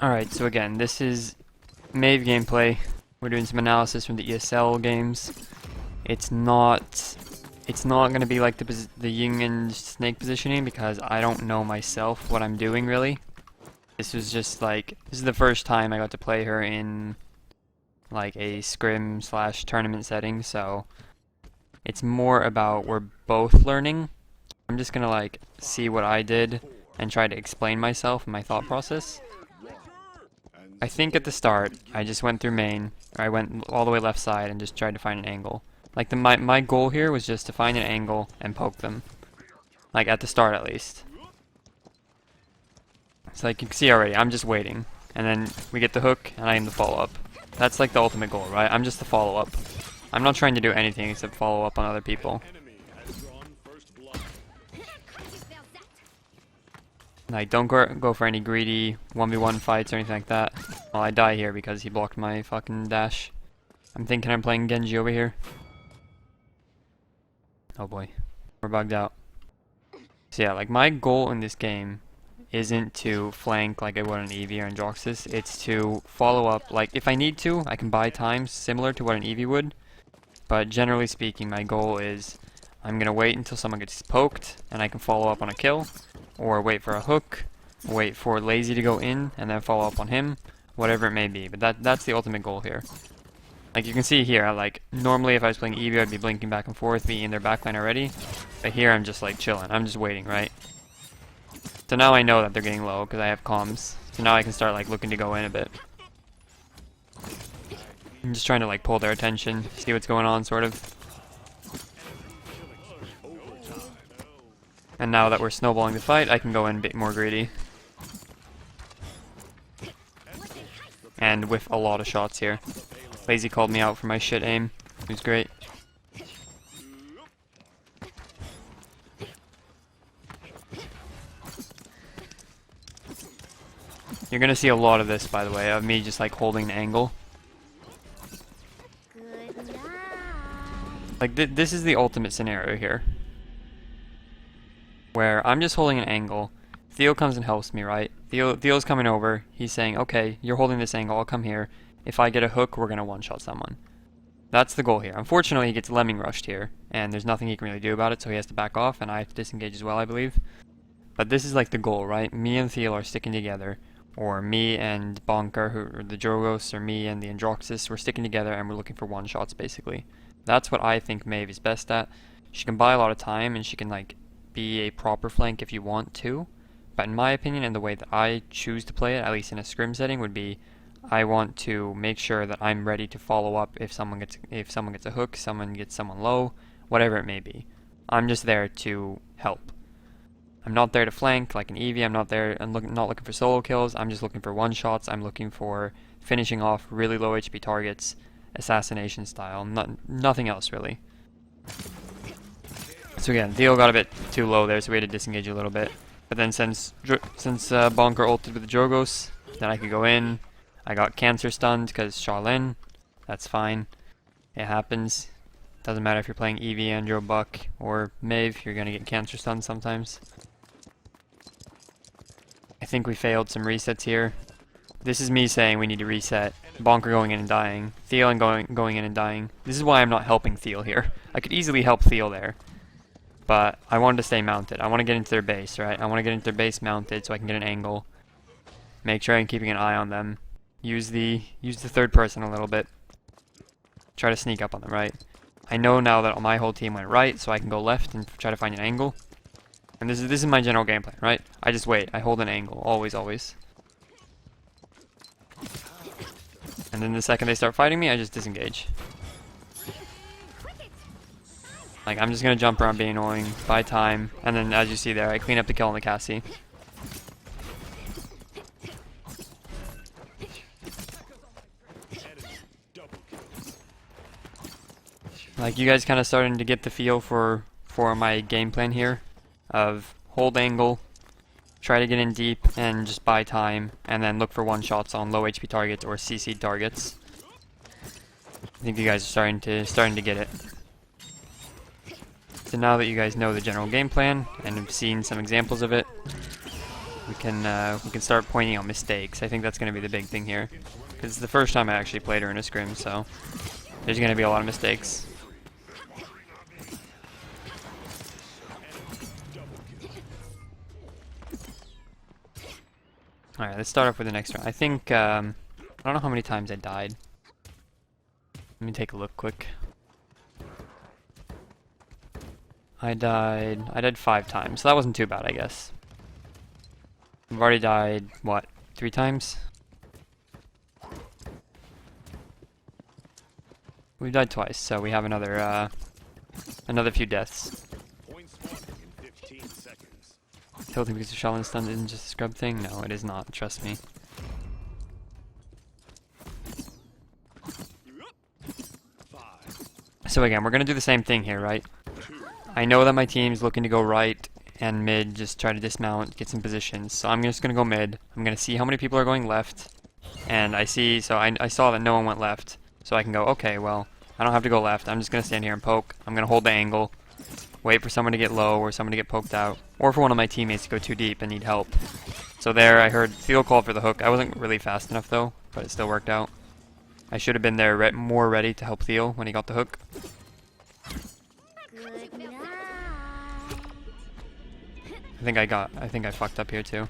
Alright, so again, this is Maeve gameplay. We're doing some analysis from the ESL games. It's not going to be like the yin and snake positioning because I don't know myself what I'm doing really. This was just like, this is the first time I got to play her in like a scrim / tournament setting, so it's more about we're both learning. I'm just gonna like see what I did and try to explain myself and my thought process. I think at the start I just went through main, or I went all the way left side and just tried to find an angle. Like my goal here was just to find an angle and poke them. Like at the start at least. So like you can see already, I'm just waiting. And then we get the hook and I aim the follow up. That's like the ultimate goal, right? I'm just the follow up. I'm not trying to do anything except follow up on other people. Like don't go for any greedy 1v1 fights or anything like that. Well, I die here because he blocked my fucking dash. I'm thinking I'm playing Genji over here. Oh boy, we're bugged out. So yeah, like my goal in this game isn't to flank like I would on Eevee or Androxus. It's to follow up. Like if I need to, I can buy time similar to what an Eevee would. But generally speaking, my goal is I'm gonna wait until someone gets poked and I can follow up on a kill, or wait for a hook, wait for Lazy to go in and then follow up on him, whatever it may be. But that's the ultimate goal here. Like you can see here, like normally if I was playing Eevee, I'd be blinking back and forth, be in their backline already. But here I'm just like chilling. I'm just waiting, right? So now I know that they're getting low because I have comms. So now I can start like looking to go in a bit. I'm just trying to like pull their attention, see what's going on, sort of. And now that we're snowballing the fight, I can go in a bit more greedy. And with a lot of shots here. Lazy called me out for my shit aim. It was great. You're gonna see a lot of this, by the way, of me just like holding the angle. Like this is the ultimate scenario here, where I'm just holding an angle. Theo comes and helps me, right? Theo's coming over. He's saying, okay, you're holding this angle, I'll come here. If I get a hook, we're gonna one-shot someone. That's the goal here. Unfortunately, he gets lemming rushed here, and there's nothing he can really do about it, so he has to back off, and I have to disengage as well, I believe. But this is like the goal, right? Me and Theo are sticking together, or me and Bonker, or the Jorgos, or me and the Androxus, we're sticking together, and we're looking for one-shots, basically. That's what I think Maeve is best at. She can buy a lot of time, and she can like be a proper flank if you want to. But in my opinion, and the way that I choose to play it, at least in a scrim setting, would be I want to make sure that I'm ready to follow up if someone gets a hook, someone gets someone low, whatever it may be. I'm just there to help. I'm not there to flank like an Eevee. I'm not looking for solo kills. I'm just looking for one shots. I'm looking for finishing off really low HP targets, assassination style. Nothing else really. So again, Theo got a bit too low there, so we had to disengage a little bit. But then since Bonker ulted with the Jorgos, then I could go in. I got cancer stunned because Charlene. That's fine. It happens. Doesn't matter if you're playing Eevee, Andro, Buck, or Maeve, you're gonna get cancer stunned sometimes. I think we failed some resets here. This is me saying we need to reset. Bonker going in and dying. Theo and going in and dying. This is why I'm not helping Theo here. I could easily help Theo there. But I wanted to stay mounted. I want to get into their base, right? I want to get into their base mounted so I can get an angle. Make sure I'm keeping an eye on them. Use the third person a little bit. Try to sneak up on them, right? I know now that my whole team went right, so I can go left and try to find an angle. And this is my general game plan, right? I just wait. I hold an angle. Always, always. And then the second they start fighting me, I just disengage. Like, I'm just gonna jump around being annoying, buy time, and then as you see there, I clean up the kill on the Cassie. Like, you guys kind of starting to get the feel for my game plan here of hold angle, try to get in deep, and just buy time, and then look for one-shots on low HP targets or CC targets. I think you guys are starting to get it. So now that you guys know the general game plan and have seen some examples of it, we we can start pointing out mistakes. I think that's going to be the big thing here, because it's the first time I actually played her in a scrim, so there's going to be a lot of mistakes. Alright, let's start off with the next round. I think, I don't know how many times I died. Let me take a look quick. I died 5 times, so that wasn't too bad, I guess. I've already died, what, 3 times? We've died twice, so we have another few deaths. Tilting because of Shaolin stun isn't just a scrub thing? No, it is not, trust me. So again, we're gonna do the same thing here, right? I know that my team's looking to go right and mid, just try to dismount, get some positions. So I'm just gonna go mid. I'm gonna see how many people are going left. And I saw that no one went left. So I can go, okay, well, I don't have to go left. I'm just gonna stand here and poke. I'm gonna hold the angle. Wait for someone to get low or someone to get poked out. Or for one of my teammates to go too deep and need help. So there, I heard Theo call for the hook. I wasn't really fast enough though, but it still worked out. I should have been there more ready to help Theo when he got the hook. I think I fucked up here too.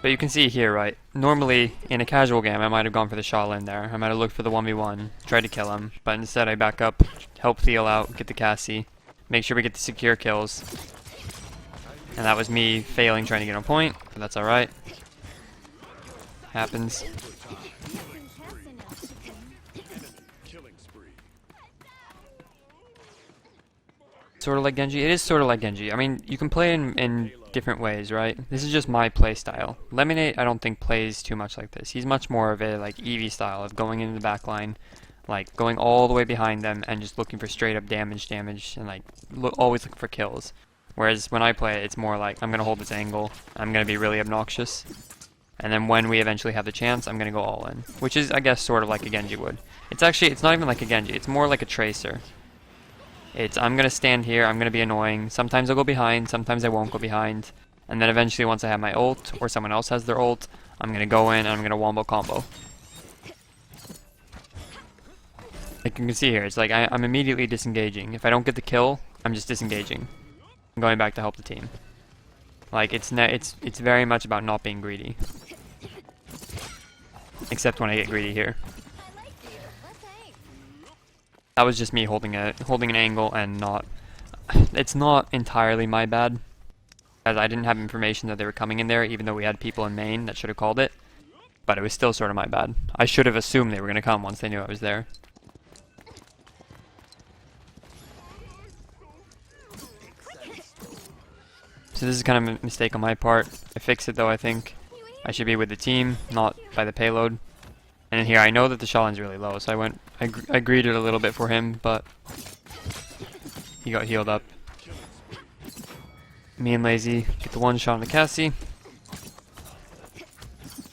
But you can see here, right? Normally, in a casual game, I might have gone for the Shaolin there. I might have looked for the 1v1, tried to kill him. But instead, I back up, help Theo out, get the Cassie, make sure we get the secure kills. And that was me failing trying to get on point, but that's alright. Happens. Sort of like Genji? It is sort of like Genji. I mean, you can play in different ways, right? This is just my play style. Lemonade, I don't think plays too much like this. He's much more of a like Eevee style of going into the back line, like going all the way behind them and just looking for straight up damage, and like always looking for kills. Whereas when I play it, it's more like I'm gonna hold this angle, I'm gonna be really obnoxious, and then when we eventually have the chance, I'm gonna go all in, which is, I guess, sort of like a Genji would. It's not even like a Genji. It's more like a Tracer. I'm gonna stand here, I'm gonna be annoying. Sometimes I'll go behind, sometimes I won't go behind. And then eventually once I have my ult, or someone else has their ult, I'm gonna go in and I'm gonna wombo combo. Like you can see here, it's like I'm immediately disengaging. If I don't get the kill, I'm just disengaging. I'm going back to help the team. Like it's very much about not being greedy. Except when I get greedy here. That was just me holding an angle and not. It's not entirely my bad, as I didn't have information that they were coming in there, even though we had people in main that should have called it. But it was still sort of my bad. I should have assumed they were going to come once they knew I was there. So this is kind of a mistake on my part. I fixed it though, I think. I should be with the team, not by the payload. And in here, I know that the Shaolin's really low, so I greeted a little bit for him, but he got healed up. Me and Lazy get the one shot on the Cassie.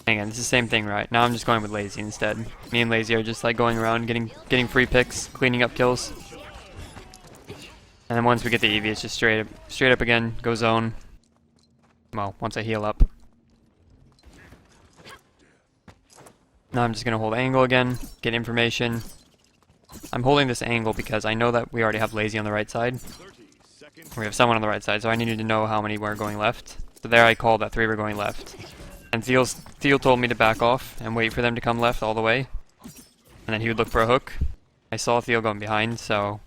Again, it's the same thing, right? Now I'm just going with Lazy instead. Me and Lazy are just like going around, getting free picks, cleaning up kills. And then once we get the Eevee, it's just straight up again, go zone. Well, once I heal up. Now I'm just going to hold angle again, get information. I'm holding this angle because I know that we already have Lazy on the right side. We have someone on the right side, so I needed to know how many were going left. So there I called that 3 were going left. And Theo told me to back off and wait for them to come left all the way. And then he would look for a hook. I saw Theo going behind, so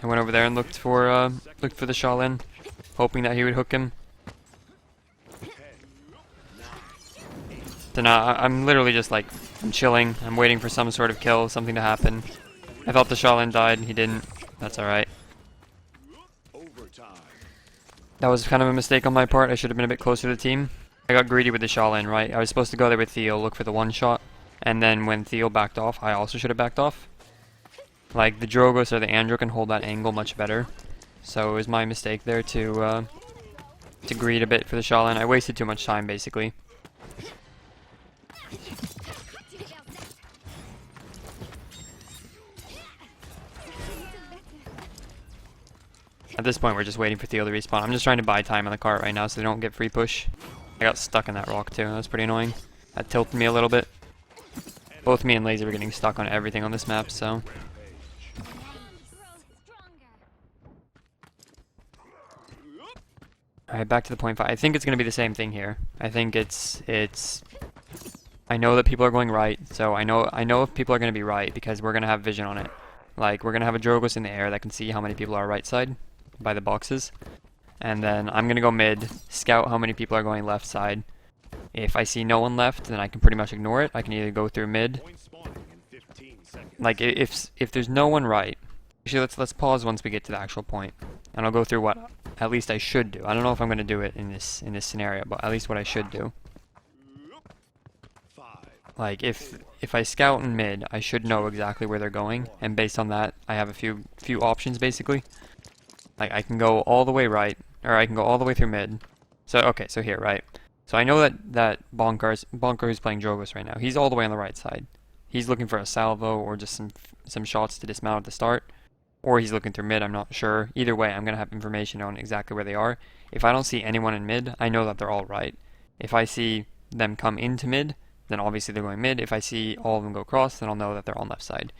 I went over there and looked for the Shaolin, hoping that he would hook him. So now I'm literally just like, I'm chilling, I'm waiting for some sort of kill, something to happen. I thought the Shaolin died, he didn't. That's alright. That was kind of a mistake on my part, I should have been a bit closer to the team. I got greedy with the Shaolin, right? I was supposed to go there with Theo, look for the one shot, and then when Theo backed off, I also should have backed off. Like, the Drogos or the Andro can hold that angle much better. So it was my mistake there to greed a bit for the Shaolin. I wasted too much time, basically. At this point, we're just waiting for Theo to respawn. I'm just trying to buy time on the cart right now so they don't get free push. I got stuck in that rock too. That's pretty annoying. That tilted me a little bit. Both me and Lazy were getting stuck on everything on this map, so... Alright, back to the point 5. I think it's going to be the same thing here. I think it's... I know that people are going right, so I know if people are going to be right because we're going to have vision on it. Like, we're going to have a Drogus in the air that can see how many people are right side by the boxes. And then I'm going to go mid, scout how many people are going left side. If I see no one left, then I can pretty much ignore it. I can either go through mid. Like, if there's no one right... Actually, let's pause once we get to the actual point. And I'll go through what at least I should do. I don't know if I'm going to do it in this scenario, but at least what I should do. Like, if I scout in mid, I should know exactly where they're going. And based on that, I have a few options, basically. Like, I can go all the way right, or I can go all the way through mid. So, okay, so here, right? So I know that Bonker who's playing Drogus right now, he's all the way on the right side. He's looking for a salvo or just some shots to dismount at the start. Or he's looking through mid, I'm not sure. Either way, I'm going to have information on exactly where they are. If I don't see anyone in mid, I know that they're all right. If I see them come into mid, then obviously they're going mid. If I see all of them go cross, then I'll know that they're on left side.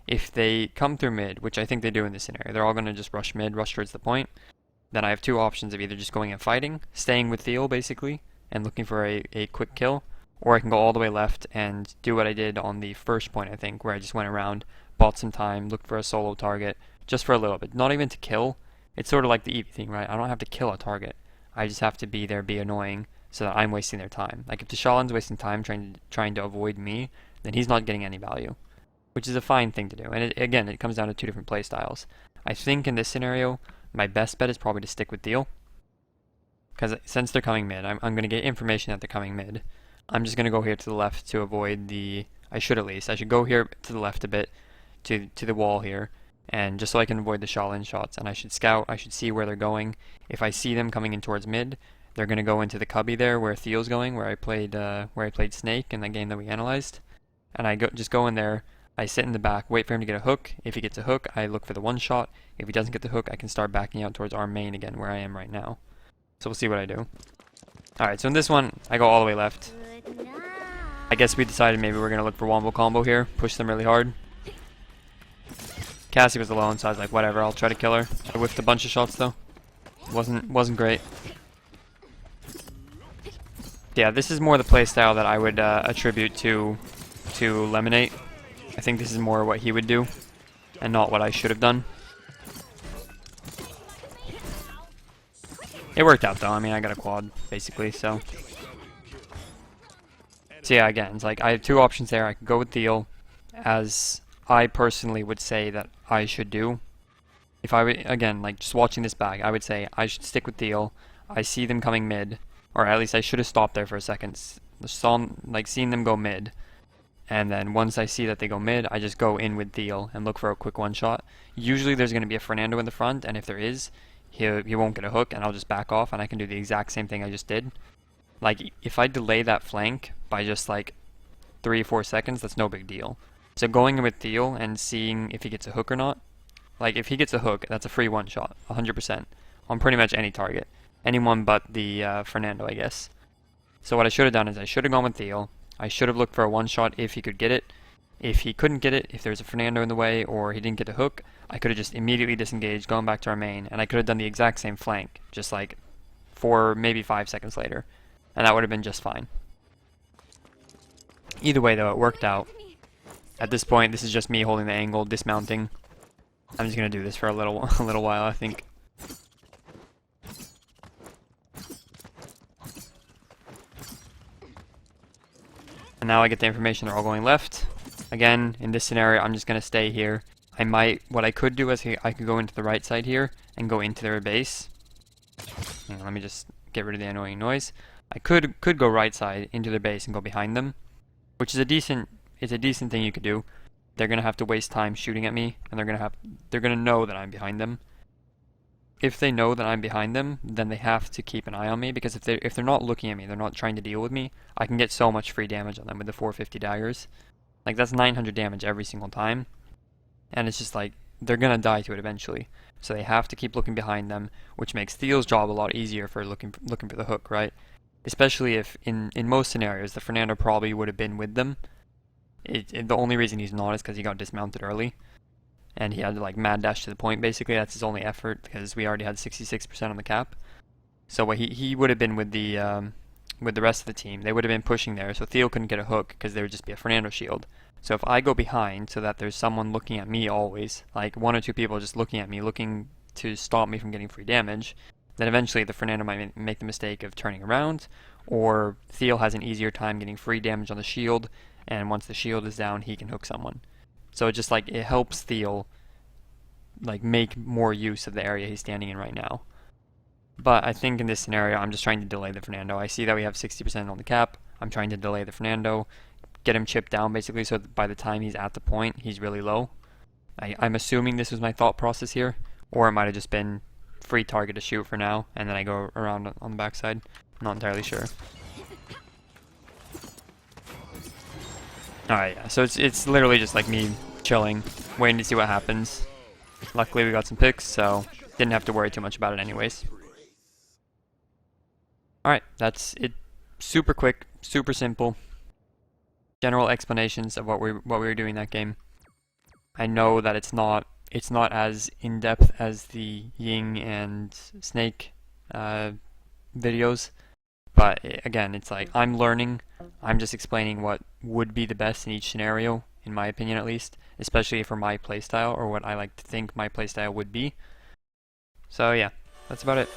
If they come through mid, which I think they do in this scenario, they're all going to just rush mid, rush towards the point. Then I have two options of either just going and fighting, staying with Theo basically, and looking for a quick kill, or I can go all the way left and do what I did on the first point, I think, where I just went around, bought some time, looked for a solo target, just for a little bit. Not even to kill. It's sort of like the Eevee thing, right? I don't have to kill a target. I just have to be there, be annoying, so that I'm wasting their time. Like, if the Shaolin's wasting time trying to avoid me, then he's not getting any value, which is a fine thing to do. And again, it comes down to two different play styles. I think in this scenario, my best bet is probably to stick with Theo. Because since they're coming mid, I'm going to get information that they're coming mid. I'm just going to go here to the left to avoid the... I should go here to the left a bit, to the wall here, and just so I can avoid the Shaolin shots. And I should scout, I should see where they're going. If I see them coming in towards mid, they're going to go into the cubby there where Theo's going, where I played Snake in that game that we analyzed. And I just go in there, I sit in the back, wait for him to get a hook. If he gets a hook, I look for the one shot. If he doesn't get the hook, I can start backing out towards our main again, where I am right now. So we'll see what I do. Alright, so in this one, I go all the way left. I guess we decided maybe we're going to look for Wombo combo here, push them really hard. Cassie was alone, so I was like, whatever, I'll try to kill her. I whiffed a bunch of shots though. Wasn't great. Yeah, this is more the playstyle that I would attribute to Lemonade. I think this is more what he would do, and not what I should have done. It worked out though. I mean, I got a quad basically, so yeah, again, it's like I have two options there. I could go with Theo, as I personally would say that I should do. If I would, again, like just watching this back, I would say I should stick with Theo. I see them coming mid, or at least I should have stopped there for a second, seen them go mid, and then once I see that they go mid, I just go in with Theo and look for a quick one shot. Usually there's going to be a Fernando in the front, and if there is, he won't get a hook, and I'll just back off, and I can do the exact same thing I just did. Like, if I delay that flank by just like 3 or 4 seconds, that's no big deal. So going in with Theo and seeing if he gets a hook or not, like if he gets a hook, that's a free one shot, 100%, on pretty much any target. Anyone but the Fernando, I guess. So what I should have done is I should have gone with Theo. I should have looked for a one shot if he could get it. If he couldn't get it, if there's a Fernando in the way or he didn't get the hook, I could have just immediately disengaged, gone back to our main, and I could have done the exact same flank, just like 4, maybe 5 seconds later. And that would have been just fine. Either way though, it worked out. At this point, this is just me holding the angle, dismounting. I'm just going to do this for a little while, I think. And now I get the information they're all going left. Again, in this scenario, I'm just going to stay here. What I could do is I could go into the right side here and go into their base. Hang on, let me just get rid of the annoying noise. I could go right side into their base and go behind them, which is a decent thing you could do. They're gonna have to waste time shooting at me, and they're gonna know that I'm behind them. If they know that I'm behind them, then they have to keep an eye on me, because if they're not looking at me, they're not trying to deal with me, I can get so much free damage on them with the 450 daggers. Like, that's 900 damage every single time. And it's just like, they're gonna die to it eventually. So they have to keep looking behind them, which makes Theo's job a lot easier for looking for the hook, right? Especially if in most scenarios the Fernando probably would have been with them. The only reason he's not is because he got dismounted early, and he had to like mad dash to the point. Basically, that's his only effort because we already had 66% on the cap. So he would have been with the rest of the team. They would have been pushing there, so Theo couldn't get a hook because there would just be a Fernando shield. So if I go behind so that there's someone looking at me always, like 1 or 2 people just looking at me, looking to stop me from getting free damage, then eventually the Fernando might make the mistake of turning around, or Theo has an easier time getting free damage on the shield, and once the shield is down, he can hook someone. So it just like, it helps Theo like make more use of the area he's standing in right now. But I think in this scenario, I'm just trying to delay the Fernando. I see that we have 60% on the cap. I'm trying to delay the Fernando, get him chipped down basically, so that by the time he's at the point, he's really low. I'm assuming this was my thought process here, or it might have just been free target to shoot for now, and then I go around on the backside. I'm not entirely sure. Alright, yeah, so it's literally just like me chilling, waiting to see what happens. Luckily we got some picks, so didn't have to worry too much about it anyways. Alright, that's it. Super quick, super simple. General explanations of what we were doing that game. I know that it's not as in-depth as the Ying and Snake videos, but again, it's like I'm learning. I'm just explaining what would be the best in each scenario, in my opinion at least, especially for my playstyle, or what I like to think my playstyle would be. So yeah, that's about it.